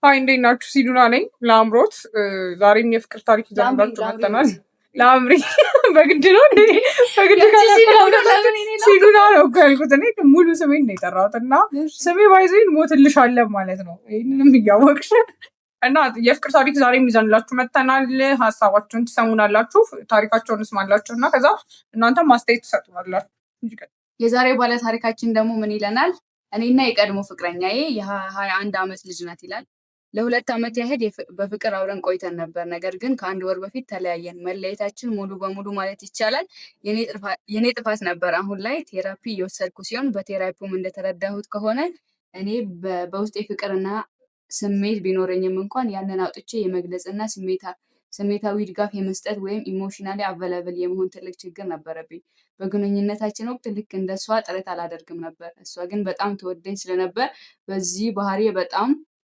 ሀይ እንዴት ናችሁ? ሲዱና ነኝ ለአምሮት። ዛሬም የፍቅር ታሪክ ይዘንላችሁ መጥተናል። ለአምሪ በግድ ነው እንዴ? በግድ ሲዱና ነው እኮ ያልኩት። እኔ ሙሉ ስሜን ነው የጠራሁት እና ስሜ ባይዘኝ ሞትልሻለን ማለት ነው። ይህንንም እያወቅሽ እና የፍቅር ታሪክ ዛሬም ይዘንላችሁ መጥተናል። ሀሳባችሁን ትሰሙናላችሁ፣ ታሪካቸውን እንስማላችሁ እና ከዛ እናንተም ማስተያየት ትሰጡናላችሁ። የዛሬው ባለ ታሪካችን ደግሞ ምን ይለናል? እኔና የቀድሞ ፍቅረኛዬ የ21 ዓመት ልጅ ናት ይላል። ለ2 ዓመት ያህል በፍቅር አብረን ቆይተን ነበር። ነገር ግን ከ1 ወር በፊት ተለያየን። መለየታችን ሙሉ በሙሉ ማለት ይቻላል የኔ ጥፋት ነበር። አሁን ላይ ቴራፒ እየወሰድኩ ሲሆን በቴራፒውም እንደተረዳሁት ከሆነ እኔ በውስጤ ፍቅርና ስሜት ቢኖረኝም እንኳን ያንን አውጥቼ የመግለጽና ስሜታዊ ድጋፍ የመስጠት ወይም ኢሞሽናሊ አቬለብል የመሆን ትልቅ ችግር ነበረብኝ። በግንኙነታችን ወቅት ልክ እንደሷ ጥረት አላደርግም ነበር። እሷ ግን በጣም ትወደኝ ስለነበር በዚህ ባህሪ በጣም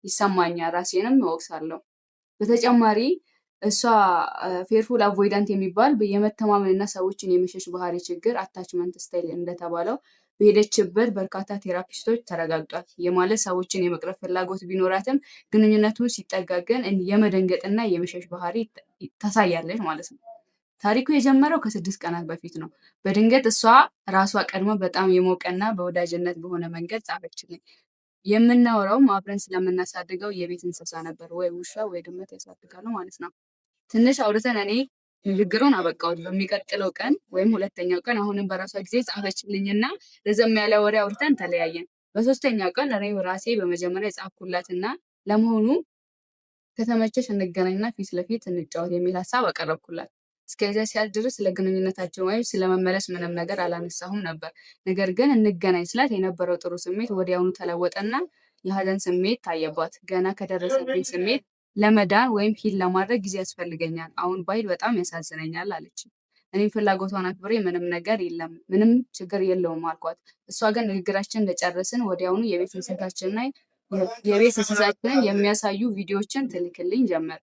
ይሰማኛል፣ ራሴንም እወቅሳለሁ። በተጨማሪ እሷ ፌርፉል አቮይዳንት የሚባል የመተማመንና ሰዎችን የመሸሽ ባህሪ ችግር አታችመንት ስታይል እንደተባለው በሄደችበት በርካታ ቴራፒስቶች ተረጋግጧል። የማለት ሰዎችን የመቅረብ ፍላጎት ቢኖራትም ግንኙነቱ ሲጠጋገን የመደንገጥና የመሸሽ ባህሪ ታሳያለች ማለት ነው። ታሪኩ የጀመረው ከ6 ቀናት በፊት ነው። በድንገት እሷ ራሷ ቀድሞ በጣም የሞቀና በወዳጅነት በሆነ መንገድ ጻፈችልኝ። የምናወራውም አብረን ስለምናሳድገው የቤት እንስሳ ነበር። ወይ ውሻ ወይ ድመት ያሳድጋሉ ማለት ነው። ትንሽ አውርተን እኔ ንግግሩን አበቃሁት። በሚቀጥለው ቀን ወይም ሁለተኛው ቀን አሁንም በራሷ ጊዜ ጻፈችልኝና ረዘም ያለ ወሬ አውርተን ተለያየን። በሶስተኛው ቀን እኔ ራሴ በመጀመሪያ ጻፍኩላትና ለመሆኑ ከተመቸሽ እንገናኝና ፊት ለፊት እንጫወት የሚል ሀሳብ አቀረብኩላት። እስከዚያ ሲያልፍ ድረስ ስለ ግንኙነታችን ወይም ስለመመለስ ምንም ነገር አላነሳሁም ነበር። ነገር ግን እንገናኝ ስላት የነበረው ጥሩ ስሜት ወዲያውኑ ተለወጠና የሀዘን ስሜት ታየባት። ገና ከደረሰብኝ ስሜት ለመዳን ወይም ሂል ለማድረግ ጊዜ ያስፈልገኛል። አሁን ባይል በጣም ያሳዝነኛል አለች። እኔም ፍላጎቷን አክብሬ ምንም ችግር የለውም አልኳት። እሷ ግን ንግግራችን እንደጨረስን ወዲያውኑ የቤት እንስሳችንን የሚያሳዩ ቪዲዮዎችን ትልክልኝ ጀመር።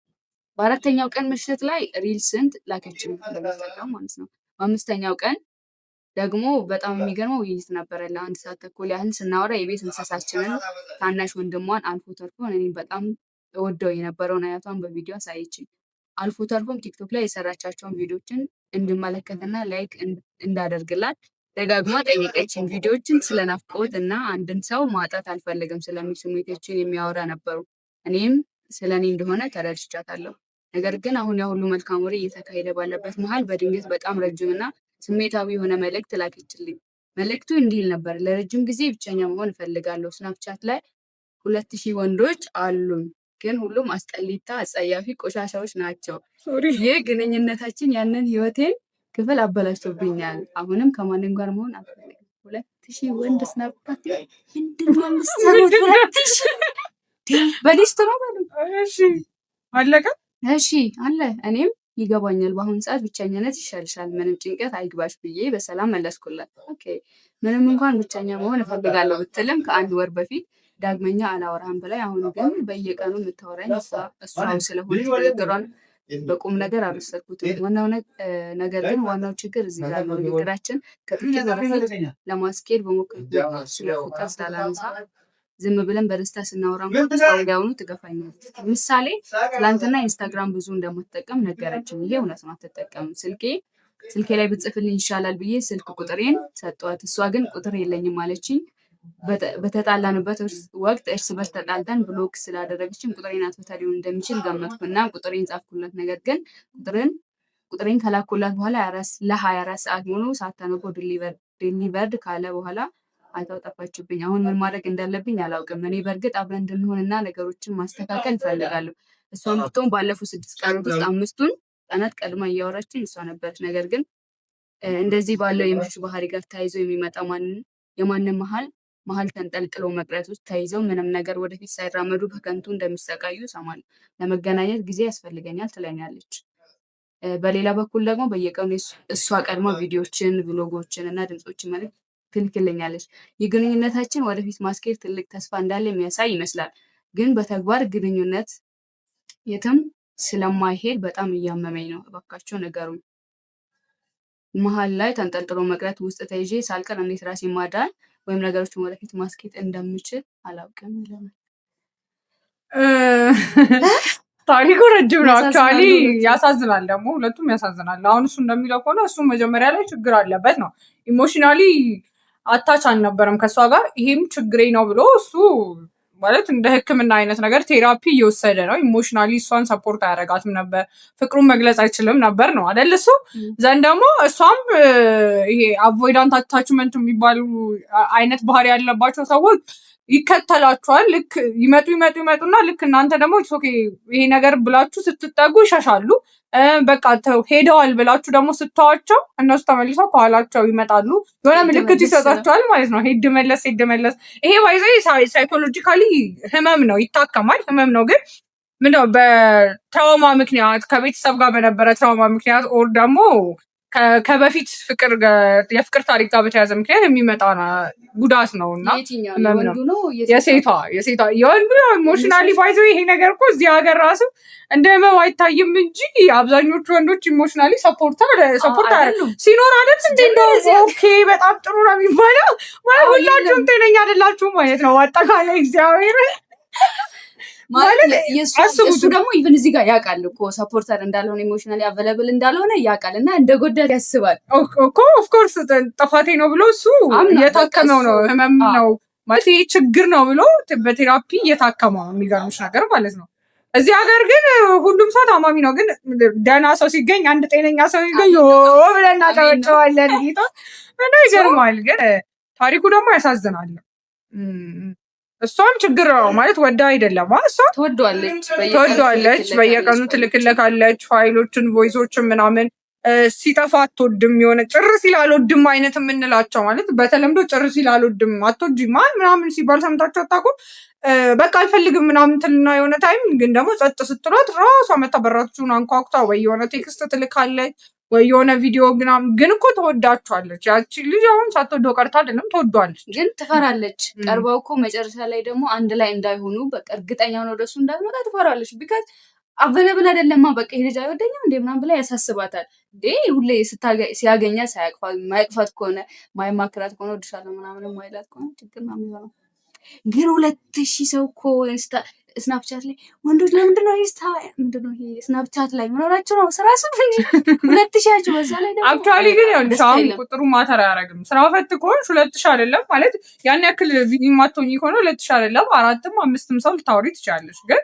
በአራተኛው ቀን ምሽት ላይ ሪልስን ላከችኝ ለመጠቀም ማለት ነው። በአምስተኛው ቀን ደግሞ በጣም የሚገርመው ውይይት ነበረ። ለ1 ሰዓት ተኩል ያህል ስናወራ የቤት እንስሳችንን ታናሽ ወንድሟን አልፎ ተርፎን እኔ በጣም እወደው የነበረውን አያቷን በቪዲዮ አሳየችኝ። አልፎ ተርፎም ቲክቶክ ላይ የሰራቻቸውን ቪዲዮችን እንድመለከትና ላይክ እንዳደርግላት ደጋግማ ጠየቀችኝ። ቪዲዮችን ስለናፍቆት እና አንድን ሰው ማጣት አልፈልግም ስለሚል ስሜቶችን የሚያወራ ነበሩ። እኔም ስለኔ እንደሆነ ተረድቻታለሁ። ነገር ግን አሁን ያ ሁሉ መልካም ወሬ እየተካሄደ ባለበት መሃል በድንገት በጣም ረጅምና ስሜታዊ የሆነ መልእክት ላከችልኝ። መልእክቱ እንዲህ ነበር። ለረጅም ጊዜ ብቸኛ መሆን እፈልጋለሁ። ስናፕቻት ላይ 2000 ወንዶች አሉኝ፣ ግን ሁሉም አስጠሊታ፣ አጸያፊ፣ ቆሻሻዎች ናቸው። ይህ ግንኙነታችን ያንን ህይወቴን ክፍል አበላሽቶብኛል። አሁንም ከማንም ጋር መሆን አልፈልግም። 2000 ወንድ ስናፕቻት ምንድነው የምትሰሩት? 2000 በሊስት ነው ማለት ነው። እሺ አለቀ። እሺ አለ። እኔም ይገባኛል፣ በአሁን ሰዓት ብቸኝነት ይሻልሻል፣ ምንም ጭንቀት አይግባሽ ብዬ በሰላም መለስኩላት። ኦኬ ምንም እንኳን ብቸኛ መሆን እፈልጋለሁ ብትልም ከ1 ወር በፊት ዳግመኛ አላወራህም ብላይ፣ አሁን ግን በየቀኑ የምታወራኝ እሷው ስለሆነች ንግግሯን በቁም ነገር አልወሰድኩትም። ነገር ግን ዋናው ችግር እዚህ ጋር ነው። ንግግራችን ከጥቂት በፊት ለማስኬድ በሞከርኩት ስለ ፍቅር ስላላነሳ ዝም ብለን በደስታ ስናወራ እንኳን ወዲያውኑ ትገፋኛለች። ምሳሌ ትላንትና ኢንስታግራም ብዙ እንደማትጠቀም ነገረችኝ። ይሄ እውነት ነው፣ አትጠቀምም። ስልኬ ላይ ብጽፍልኝ ይሻላል ብዬ ስልክ ቁጥሬን ሰጠኋት። እሷ ግን ቁጥር የለኝም አለችኝ። በተጣላንበት ወቅት እርስ በርስ ተጣልተን ብሎክ ስላደረገችኝ ቁጥሬን አጥፍታ ሊሆን እንደሚችል ገመትኩና ቁጥሬን ጻፍኩላት። ነገር ግን ቁጥሬን ከላኩላት በኋላ ለ24 ሰዓት ሙሉ ሳታነበው ዲሊቨርድ ካለ በኋላ አይታው ጠፋችብኝ። አሁን ምን ማድረግ እንዳለብኝ አላውቅም። እኔ በእርግጥ አብረን እንድንሆንና ነገሮችን ማስተካከል እፈልጋለሁ። እሷን ብትሆን ባለፉት 6 ቀናት ውስጥ 5ቱን ቀናት ቀድማ እያወራችኝ እሷ ነበረች። ነገር ግን እንደዚህ ባለው የምሽት ባህሪ ጋር ተያይዞ የሚመጣ የማንም መሀል ተንጠልጥሎ መቅረት ውስጥ ተይዘው ምንም ነገር ወደፊት ሳይራመዱ በከንቱ እንደሚሰቃዩ እሰማለሁ። ለመገናኘት ጊዜ ያስፈልገኛል ትለኛለች። በሌላ በኩል ደግሞ በየቀኑ እሷ ቀድማ ቪዲዮችን፣ ብሎጎችን እና ድምፆችን መልዕክት ትልክልኛለች። የግንኙነታችን ወደፊት ማስኬድ ትልቅ ተስፋ እንዳለ የሚያሳይ ይመስላል። ግን በተግባር ግንኙነት የትም ስለማይሄድ በጣም እያመመኝ ነው። እባካችሁ ንገሩኝ። መሀል ላይ ተንጠልጥሎ መቅረት ውስጥ ተይዤ ሳልቀር እንዴት ራሴ ማዳን ወይም ነገሮችን ወደፊት ማስኬድ እንደምችል አላውቅም ይለናል። ታሪኩ ረጅም ነው። አክቹዋሊ ያሳዝናል ደግሞ ሁለቱም ያሳዝናል። አሁን እሱ እንደሚለው ከሆነ እሱ መጀመሪያ ላይ ችግር አለበት ነው ኢሞሽናሊ አታች አልነበረም ከእሷ ጋር። ይሄም ችግሬ ነው ብሎ እሱ ማለት እንደ ሕክምና አይነት ነገር ቴራፒ እየወሰደ ነው። ኢሞሽናሊ እሷን ሰፖርት አያደርጋትም ነበር፣ ፍቅሩን መግለጽ አይችልም ነበር ነው አይደል? እሱ ዘንድ ደግሞ እሷም ይሄ አቮይዳንት አታችመንት የሚባሉ አይነት ባህሪ ያለባቸው ሰዎች ይከተላቸዋል። ልክ ይመጡና ልክ እናንተ ደግሞ ይሄ ነገር ብላችሁ ስትጠጉ ይሸሻሉ። በቃ ሄደዋል ብላችሁ ደግሞ ስተዋቸው እነሱ ተመልሰው ከኋላቸው ይመጣሉ። የሆነ ምልክት ይሰጣቸዋል ማለት ነው። ሄድ መለስ። ይሄ ባይዘ ሳይኮሎጂካሊ ህመም ነው፣ ይታከማል። ህመም ነው ግን ምንድነው በትራውማ ምክንያት ከቤተሰብ ጋር በነበረ ትራውማ ምክንያት ኦር ደግሞ ከበፊት የፍቅር ታሪክ ጋር በተያዘ ምክንያት የሚመጣ ጉዳት ነው እና የሴቷ የወንዱ ኢሞሽናሊ ባይዘ ይሄ ነገር እኮ እዚህ ሀገር ራሱ እንደ ህመም አይታይም እንጂ አብዛኞቹ ወንዶች ኢሞሽናሊ ሰፖርት ሲኖር አይደል እንዴ? ኦኬ በጣም ጥሩ ነው የሚባለው። ሁላችሁም ጤነኛ አይደላችሁም ማለት ነው አጠቃላይ እግዚአብሔር እሱ ደግሞ ኢቨን እዚህ ጋር ያውቃል እኮ ሰፖርተር እንዳልሆነ ኢሞሽናሊ አቬለብል እንዳልሆነ ያውቃል እና እንደ ጎዳት ያስባል እኮ ኦፍኮርስ ጥፋቴ ነው ብሎ እሱ እየታከመው ነው። ህመም ነው ማለት ይሄ ችግር ነው ብሎ በቴራፒ እየታከመው ነው። የሚገርምሽ ነገር ማለት ነው እዚህ ሀገር ግን ሁሉም ሰው ታማሚ ነው። ግን ደህና ሰው ሲገኝ አንድ ጤነኛ ሰው ሲገኝ ብለን እናጨበጭባለን። ጌታ እና ይገርማል። ግን ታሪኩ ደግሞ ያሳዝናል። እሷም ችግር ነው ማለት ወዳ አይደለም። እሷ ትወደዋለች፣ በየቀኑ ትልክለካለች ፋይሎችን፣ ቮይሶችን ምናምን። ሲጠፋ አትወድም። የሆነ ጭር ሲል አልወድም አይነት የምንላቸው ማለት በተለምዶ ጭር ሲል አልወድም አትወጂም ምናምን ሲባል ሰምታችሁ አታውቁም? በቃ አልፈልግም ምናምን ትልና የሆነ ታይም ግን ደግሞ ጸጥ ስትሏት ራሷ መታ በራችሁን አንኳኩታ ወይ የሆነ ቴክስት ትልካለች ወይ የሆነ ቪዲዮ ግን እኮ ተወዳችኋለች። ያቺ ልጅ አሁን ሳትወደው ቀርታ አይደለም ተወዷለች፣ ግን ትፈራለች። ቀርበው እኮ መጨረሻ ላይ ደግሞ አንድ ላይ እንዳይሆኑ በቃ እርግጠኛ ነው ወደሱ እንዳትመጣ ትፈራለች። ቢካዝ አቬለብል አይደለማ በቃ ይሄ ልጅ አይወደኝም እንዴ ምናምን ብላ ያሳስባታል። እንዴ ሁሌ ሲያገኛት ማይቅፋት ከሆነ ማይማክራት ከሆነ ወድሻለሁ ምናምን ማይላት ከሆነ ችግር ነው የሚሆነው። ግን 2000 ሰው እኮ ስናፕቻት ላይ ወንዶች ለምንድነው ምንድነው ይሄ ስናፕቻት ላይ ምኖራቸው ነው ስራ ስም እንጂ 2000 በዛ ላይ ደግሞ አክቹዋሊ ግን አሁን ቁጥሩ ማተር አያደርግም። ስራ ፈት ከሆንሽ 2000 አይደለም ማለት ያን ያክል ቪዲዮ ማቶኝ ከሆነ 2000 አይደለም 4ም 5ም ሰው ልታወሪ ትችላለሽ። ግን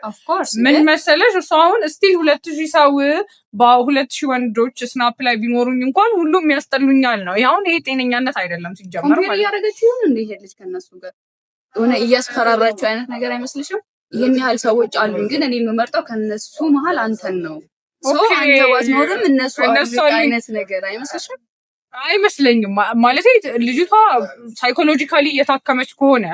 ምን መሰለሽ እሱ አሁን ስቲል 2000 ሰው በ2000 ወንዶች ስናፕ ላይ ቢኖሩኝ እንኳን ሁሉም ያስጠሉኛል ነው። አሁን ይሄ ጤነኛነት አይደለም ሲጀመር ማለት ነው። ያደረገች ይሁን እንደ ይሄልሽ ከነሱ ጋር ሆነ እያስፈራራችሁ አይነት ነገር አይመስልሽም? ይህን ያህል ሰዎች አሉኝ ግን እኔ የምመርጠው ከነሱ መሀል አንተን ነው። አንተ ባትኖርም እነሱ አይነት ነገር አይመስልሽም? አይመስለኝም። ማለት ልጅቷ ሳይኮሎጂካሊ እየታከመች ከሆነ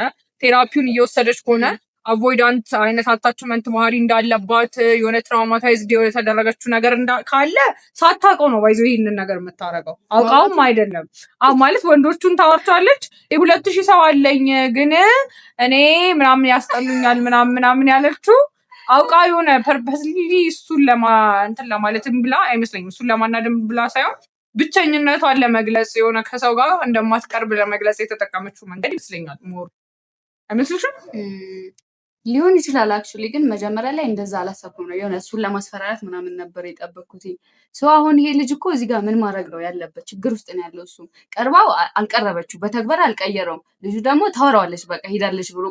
ቴራፒውን እየወሰደች ከሆነ አቮይዳንት አይነት አታችመንት ባህሪ እንዳለባት የሆነ ትራውማታይዝድ የተደረገችው ነገር ካለ ሳታውቀው ነው ባይዞ ይህንን ነገር የምታረገው። አውቃውም አይደለም ማለት ወንዶቹን ታወርቻለች። 2000 ሰው አለኝ ግን እኔ ምናምን ያስጠሉኛል ምናምን ያለችው አውቃ የሆነ ፐርፐስሊ እሱን እንትን ለማለትም ብላ አይመስለኝም። እሱን ለማናደም ብላ ሳይሆን ብቸኝነቷን ለመግለጽ የሆነ ከሰው ጋር እንደማትቀርብ ለመግለጽ የተጠቀመችው መንገድ ይመስለኛል። ሞር አይመስልሽም? ሊሆን ይችላል። አክቹሊ ግን መጀመሪያ ላይ እንደዛ አላሰብኩም ነው የሆነ እሱን ለማስፈራራት ምናምን ነበር የጠበቅኩት። ሰው አሁን ይሄ ልጅ እኮ እዚህ ጋር ምን ማድረግ ነው ያለበት? ችግር ውስጥ ነው ያለው። እሱ ቀርባው አልቀረበችው፣ በተግባር አልቀየረውም። ልጁ ደግሞ ታወራዋለች፣ በቃ ሄዳለች ብሎ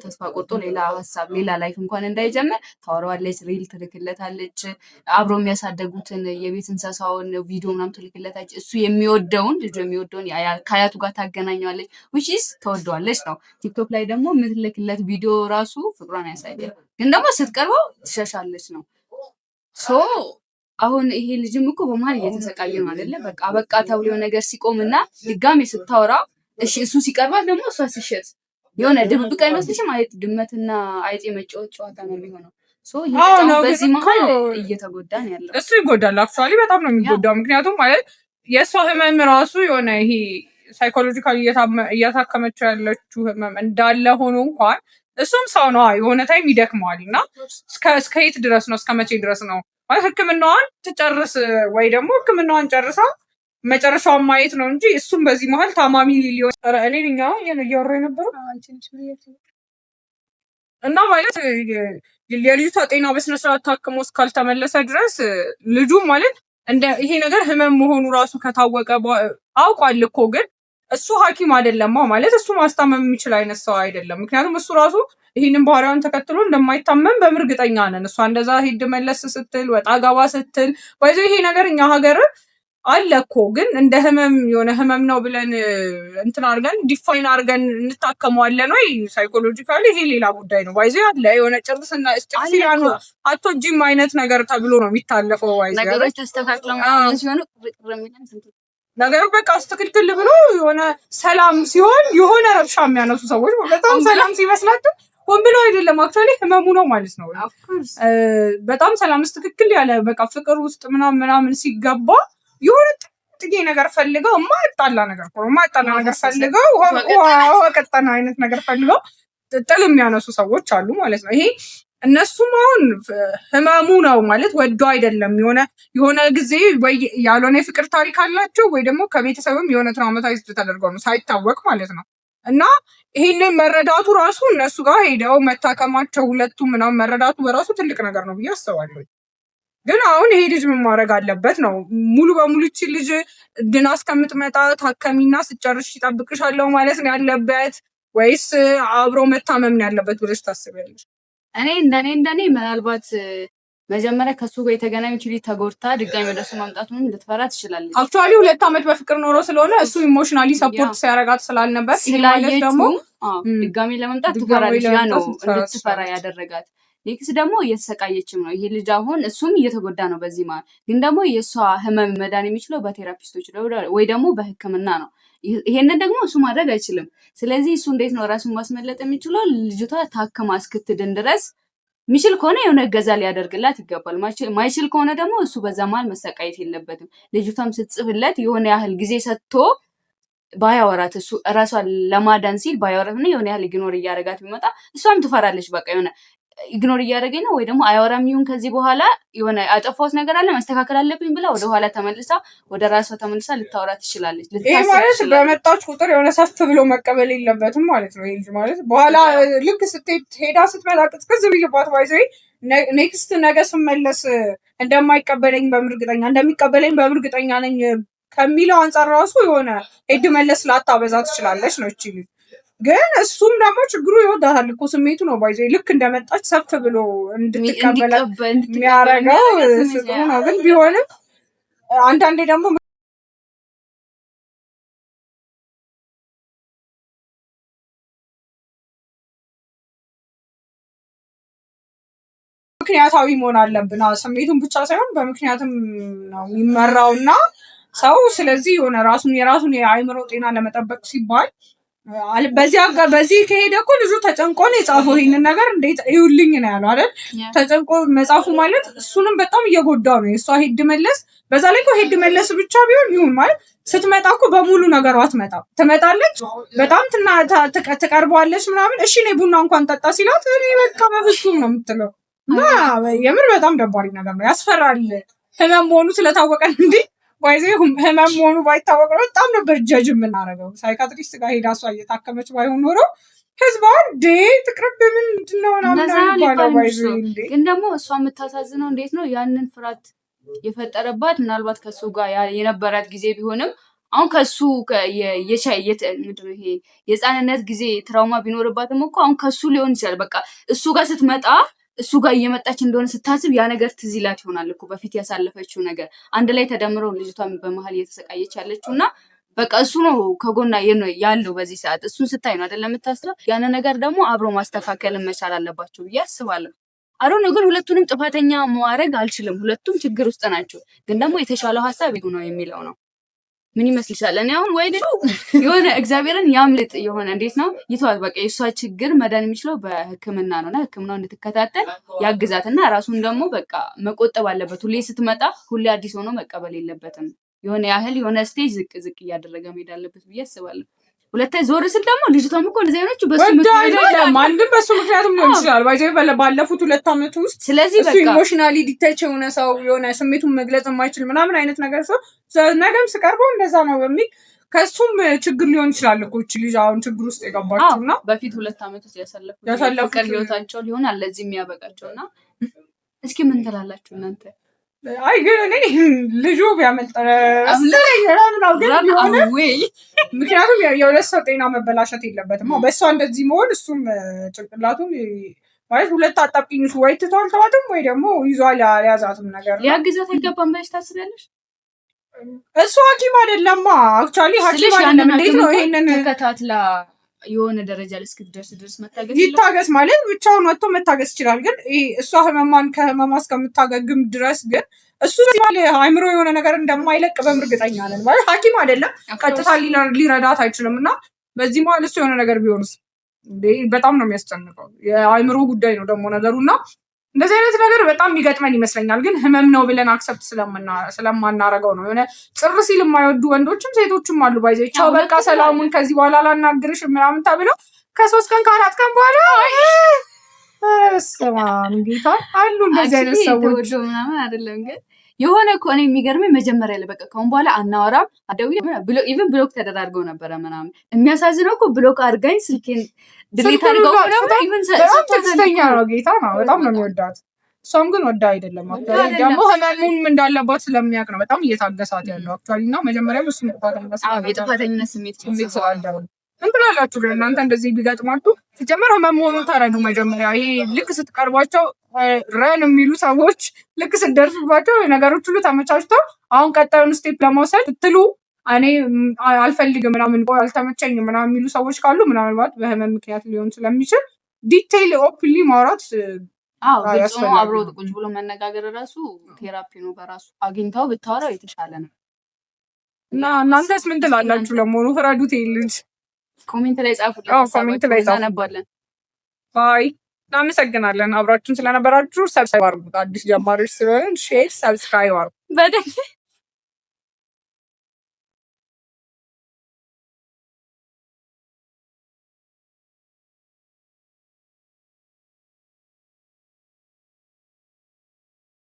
ተስፋ ቆርጦ ሌላ ሀሳብ ሌላ ላይፍ እንኳን እንዳይጀምር ታወራዋለች፣ ሪል ትልክለታለች፣ አብሮ የሚያሳደጉትን የቤት እንስሳውን ቪዲዮ ምናምን ትልክለታለች። እሱ የሚወደውን ልጁ የሚወደውን ከአያቱ ጋር ታገናኘዋለች፣ ዊችስ ተወደዋለች ነው። ቲክቶክ ላይ ደግሞ የምትልክለት ቪዲዮ ራሱ ፍቅሯን ያሳያል፣ ግን ደግሞ ስትቀርበው ትሸሻለች ነው። አሁን ይሄ ልጅም እኮ በመሀል እየተሰቃየ ነው አይደለ? በቃ ተብሎ ነገር ሲቆምና ድጋሜ ስታወራ እሺ እሱ ሲቀርባት ደግሞ እሷ ሲሸት የሆነ ድብቅ አይመስልሽም? ድመትና አይጥ የመጫወት ጨዋታ ነው የሚሆነው። በዚህ መሀል እየተጎዳ ነው ያለው። እሱ ይጎዳል፣ አክቹዋሊ በጣም ነው የሚጎዳው። ምክንያቱም ማለት የእሷ ህመም ራሱ የሆነ ይሄ ሳይኮሎጂካሊ እያታከመችው ያለችው ህመም እንዳለ ሆኖ እንኳን እሱም ሰው ነው፣ የሆነ ታይም ይደክመዋል። እና እስከ የት ድረስ ነው? እስከ መቼ ድረስ ነው ማለት ህክምናዋን ትጨርስ ወይ ደግሞ ህክምናዋን ጨርሳ መጨረሻውን ማየት ነው እንጂ እሱም በዚህ መሀል ታማሚ ሊሆን እኔ እያወራ የነበረው እና ማለት የልጅቷ ጤና በስነስርዓት ታክሞ እስካልተመለሰ ድረስ ልጁ ማለት ይሄ ነገር ህመም መሆኑ ራሱ ከታወቀ አውቋል እኮ ግን እሱ ሐኪም አይደለም ማለት እሱ ማስታመም የሚችል አይነት ሰው አይደለም። ምክንያቱም እሱ ራሱ ይህንን ባህሪዋን ተከትሎ እንደማይታመም በእርግጠኛ ነን። እሷ እንደዛ ሂድ መለስ ስትል ወጣ ገባ ስትል ባይዞ ይሄ ነገር እኛ ሀገር አለ እኮ ግን እንደ ህመም የሆነ ህመም ነው ብለን እንትን አድርገን ዲፋይን አድርገን እንታከመዋለን ወይ ሳይኮሎጂካሊ ይሄ ሌላ ጉዳይ ነው። ባይዞ አለ የሆነ ጭርስና ጭርስያኑ አቶጂም አይነት ነገር ተብሎ ነው የሚታለፈው። ባይዞ ነገሮች ተስተካክለው ሲሆኑ ነገሩ በቃ አስተክልክል ብሎ የሆነ ሰላም ሲሆን የሆነ ረብሻ የሚያነሱ ሰዎች በጣም ሰላም ሲመስላቸው ሆን ብሎ አይደለም አክቹዋሊ ህመሙ ነው ማለት ነው። በጣም ሰላም ትክክል ያለ በቃ ፍቅር ውስጥ ምናምን ሲገባ የሆነ ጥጌ ነገር ፈልገው የማያጣላ ነገር ፈልገው ቀጠና አይነት ነገር ፈልገው ጥል የሚያነሱ ሰዎች አሉ ማለት ነው። ይሄ እነሱም አሁን ህመሙ ነው ማለት ወዶ አይደለም። የሆነ ጊዜ ወይ ያልሆነ የፍቅር ታሪክ አላቸው ወይ ደግሞ ከቤተሰብም የሆነ ትራውማታይዝድ ተደርገው ነው ሳይታወቅ ማለት ነው። እና ይሄንን መረዳቱ ራሱ እነሱ ጋር ሄደው መታከማቸው ሁለቱም ምናምን መረዳቱ በራሱ ትልቅ ነገር ነው ብዬ አስባለሁ። ግን አሁን ይሄ ልጅ ምን ማድረግ አለበት ነው? ሙሉ በሙሉ እቺ ልጅ ድና እስከምትመጣ ታከሚና ስጨርሽ ይጠብቅሻለሁ ማለት ነው ያለበት ወይስ አብሮ መታመም ነው ያለበት ብለሽ ታስቢያለሽ? እኔ እንደኔ ምናልባት መጀመሪያ ከሱ ጋር የተገናኘች ልጅ ተጎድታ ድጋሚ ወደሱ ማምጣቱንም ልትፈራ ትችላለች። አክቹዋሊ 2 ዓመት በፍቅር ኖሮ ስለሆነ እሱ ኢሞሽናሊ ሰፖርት ሲያረጋት ስላልነበር ስላየች ደግሞ ድጋሚ ለመምጣት ትፈራለች። ያ ነው እንድትፈራ ያደረጋት። ኔክስ ደግሞ እየተሰቃየችም ነው ይሄ ልጅ አሁን እሱም እየተጎዳ ነው። በዚህ ማለት ግን ደግሞ የእሷ ህመም መዳን የሚችለው በቴራፒስቶች ወይ ደግሞ በህክምና ነው። ይሄንን ደግሞ እሱ ማድረግ አይችልም። ስለዚህ እሱ እንዴት ነው ራሱን ማስመለጥ የሚችለው? ልጅቷ ታክማ እስክትድን ድረስ የሚችል ከሆነ የሆነ እገዛ ሊያደርግላት ይገባል። ማይችል ከሆነ ደግሞ እሱ በዛ መሀል መሰቃየት የለበትም። ልጅቷም ስትጽፍለት የሆነ ያህል ጊዜ ሰጥቶ ባያወራት እሱ ራሷን ለማዳን ሲል ባያወራት እና የሆነ ያህል ኢግኖር እያደረጋት ቢመጣ እሷም ትፈራለች። በቃ የሆነ ኢግኖር እያደረገኝ ነው ወይ ደግሞ አያወራም ይሁን ከዚህ በኋላ የሆነ ያጠፋሁት ነገር አለ ማስተካከል አለብኝ ብላ ወደኋላ ተመልሳ ወደ ራሷ ተመልሳ ልታወራ ትችላለች። ይሄ ማለት በመጣች ቁጥር የሆነ ሰፍ ብሎ መቀበል የለበትም ማለት ነው። ይሄ ማለት በኋላ ልክ ሄዳ ስትመጣ ቅዝቅዝ ቢልባት ባይዘ ኔክስት ነገ ስመለስ እንደማይቀበለኝ በእርግጠኛ ነኝ ከሚለው አንጻር ራሱ የሆነ ሄድ መለስ ላታበዛ ትችላለች ነው እቺ። ግን እሱም ደግሞ ችግሩ ይወዳታል እኮ ስሜቱ ነው ባይዘ ልክ እንደመጣች ሰፍ ብሎ እንድትቀበል የሚያረገው ፍቅሩ ነው። ግን ቢሆንም አንዳንዴ ደግሞ ምክንያታዊ መሆን አለብን። ስሜቱን ብቻ ሳይሆን በምክንያትም ነው የሚመራውና ሰው ስለዚህ የሆነ የራሱን የአእምሮ ጤና ለመጠበቅ ሲባል በዚህ ከሄደ እኮ ልጁ ተጨንቆ ነው የጻፈው። ይሄንን ነገር እንዴት ይውልኝ ነው ያለው አይደል? ተጨንቆ መጻፉ ማለት እሱንም በጣም እየጎዳው ነው። የእሷ ሄድ መለስ በዛ ላይ እኮ ሄድ መለስ ብቻ ቢሆን ይሁን ማለት ስትመጣ እኮ በሙሉ ነገሯ ትመጣለች፣ በጣም ትቀርበዋለች ምናምን። እሺ እኔ ቡና እንኳን ጠጣ ሲላት እኔ በቃ በፍጹም ነው የምትለው። እና የምር በጣም ደባሪ ነገር ነው፣ ያስፈራል። ህመም መሆኑ ስለታወቀ እንዴ ባይዘ ህመም መሆኑ ባይታወቅ በጣም ነበር ጀጅ የምናደርገው። ሳይካትሪስት ጋር ሄዳ እሷ እየታከመች ባይሆን ኖሮ ህዝቧ እንዴ ትቅርብ ምንድነው ግን ደግሞ እሷ የምታሳዝነው እንዴት ነው ያንን ፍርሃት የፈጠረባት ምናልባት ከሱ ጋር የነበራት ጊዜ ቢሆንም አሁን ከሱ የህፃንነት ጊዜ ትራውማ ቢኖርባትም እኮ አሁን ከሱ ሊሆን ይችላል። በቃ እሱ ጋር ስትመጣ እሱ ጋር እየመጣች እንደሆነ ስታስብ ያ ነገር ትዝ ይላት ይሆናል እኮ በፊት ያሳለፈችው ነገር አንድ ላይ ተደምረው ልጅቷን በመሀል እየተሰቃየች ያለችው እና በቃ እሱ ነው ከጎና ያለው በዚህ ሰዓት እሱን ስታይ ነው አይደለም የምታስበው። ያን ነገር ደግሞ አብሮ ማስተካከል መቻል አለባቸው ብዬ አስባለሁ። አሮን ግን ሁለቱንም ጥፋተኛ ማድረግ አልችልም። ሁለቱም ችግር ውስጥ ናቸው። ግን ደግሞ የተሻለው ሀሳብ ይሄ ነው የሚለው ነው። ምን ይመስልሻል? እኔ አሁን ወይ ልጁ የሆነ እግዚአብሔርን ያምልጥ የሆነ እንዴት ነው ይተዋል። በቃ የእሷ ችግር መዳን የሚችለው በህክምና ነውና ህክምናው እንድትከታተል ያግዛትና ራሱን ደግሞ በቃ መቆጠብ አለበት። ሁሌ ስትመጣ ሁሌ አዲስ ሆኖ መቀበል የለበትም። የሆነ ያህል የሆነ ስቴጅ ዝቅ እያደረገ መሄድ አለበት ብዬ አስባለሁ። ሁለተኛ ዞር ስል ደግሞ ልጅቷም እኮ እንደዚህ አይነች በሱ ምክንያት አንድም በሱ ምክንያትም ሊሆን ይችላል። ባይዘይ ባለፉት 2 ዓመት ውስጥ ስለዚህ በቃ ኢሞሽናሊ ዲታች የሆነ ሰው የሆነ ስሜቱን መግለጽ የማይችል ምናምን አይነት ነገር ሰው ነገም ስቀርበው እንደዛ ነው በሚል ከሱም ችግር ሊሆን ይችላል እኮ እቺ ልጅ አሁን ችግር ውስጥ የገባችው እና በፊት 2 ዓመት ውስጥ ያሳለፉት ፍቅር ህይወታቸው ሊሆናል ለዚህ የሚያበቃቸውና እስኪ ምን ትላላችሁ እናንተ? አይ ግን እኔ ልጁ ቢያመልጥ ምክንያቱም የሁለት ሰው ጤና መበላሸት የለበትም። በእሷ እንደዚህ መሆን እሱም ጭንቅላቱን ማለት ሁለት አጣብቂኝ ወይ ትቶ አልተዋትም ወይ ደግሞ ይዟል ያዛትም ነገር ሊያግዛት አይገባም ብለሽ ታስቢያለሽ? እሱ ሐኪም አይደለማ አክቹአሊ ሐኪም አይደለም። እንዴት ነው ይሄንን ተከታትላ የሆነ ደረጃ ላይ እስክትደርስ ድረስ መታገስ ይታገስ ማለት ብቻውን ወጥቶ መታገስ ይችላል። ግን እሷ ህመማን ከህመማ እስከምታገግም ድረስ ግን እሱ ሲባል አይምሮ የሆነ ነገር እንደማይለቅ በእርግጠኛ ነን። ማለት ሐኪም አይደለም ቀጥታ ሊረዳት አይችልም። እና በዚህ መሀል እሱ የሆነ ነገር ቢሆንስ በጣም ነው የሚያስጨንቀው። የአይምሮ ጉዳይ ነው ደግሞ ነገሩና እንደዚህ አይነት ነገር በጣም የሚገጥመን ይመስለኛል። ግን ህመም ነው ብለን አክሰፕት ስለማናረገው ነው። የሆነ ጽር ሲል የማይወዱ ወንዶችም ሴቶችም አሉ። ባይዘቻው በቃ ሰላሙን ከዚህ በኋላ ላናግርሽ ምናምን ተብለው ከ3 ቀን ከ4 ቀን በኋላ ስማም ጌታ አሉ እንደዚህ አይነት ሰዎች ምናምን አይደለም። ግን የሆነ እኮ እኔ የሚገርመኝ መጀመሪያ ላይ በቃ ከአሁን በኋላ አናወራም አደውዬ ኢቭን ብሎክ ተደራርገው ነበረ ምናምን። የሚያሳዝነው እኮ ብሎክ አድርጋኝ ስልኬን ድሌት አድርገው ትዕግስተኛ ነው ጌታ ነው። በጣም ነው የሚወዳት። እሷም ግን ወዳ አይደለም አክቹዋሊ ደግሞ ህመሙም እንዳለባት ስለሚያውቅ ነው በጣም እየታገሳት ያለው አክቹዋሊ። እና መጀመሪያም እሱ የጥፋተኝነት ስሜት ስላለው እንትን አላችሁ ግን እናንተ እንደዚህ ቢገጥማችሁ ሲጀመር ህመም መሆኑን ተረዱ መጀመሪያ። ይሄ ልክ ስትቀርቧቸው ረን የሚሉ ሰዎች ልክ ስትደርሱባቸው ነገሮች ሁሉ ተመቻችተው አሁን ቀጣዩን ስቴፕ ለመውሰድ ስትሉ እኔ አልፈልግም ምናምን ቆይ አልተመቸኝ ምናምን የሚሉ ሰዎች ካሉ ምናልባት በህመም ምክንያት ሊሆን ስለሚችል ዲቴይል ኦፕንሊ ማውራት ግልጽ ነው። አብሮ ቁጭ ብሎ መነጋገር ራሱ ቴራፒ ነው በራሱ። አግኝታው ብታወራው የተሻለ ነው። እና እናንተስ ምን ትላላችሁ? ለመሆኑ ፍረዱት ልጅ ኮሜንት ላይ ጻፉልን። ኮሜንት ላይ ጻፉልን። ባይ እናመሰግናለን አብራችሁን ስለነበራችሁ። ሰብስክራይብ አድርጉት። አዲስ ጀማሪዎች ስለሆነ ሼር ሰብስክራይብ አድርጉ በደንብ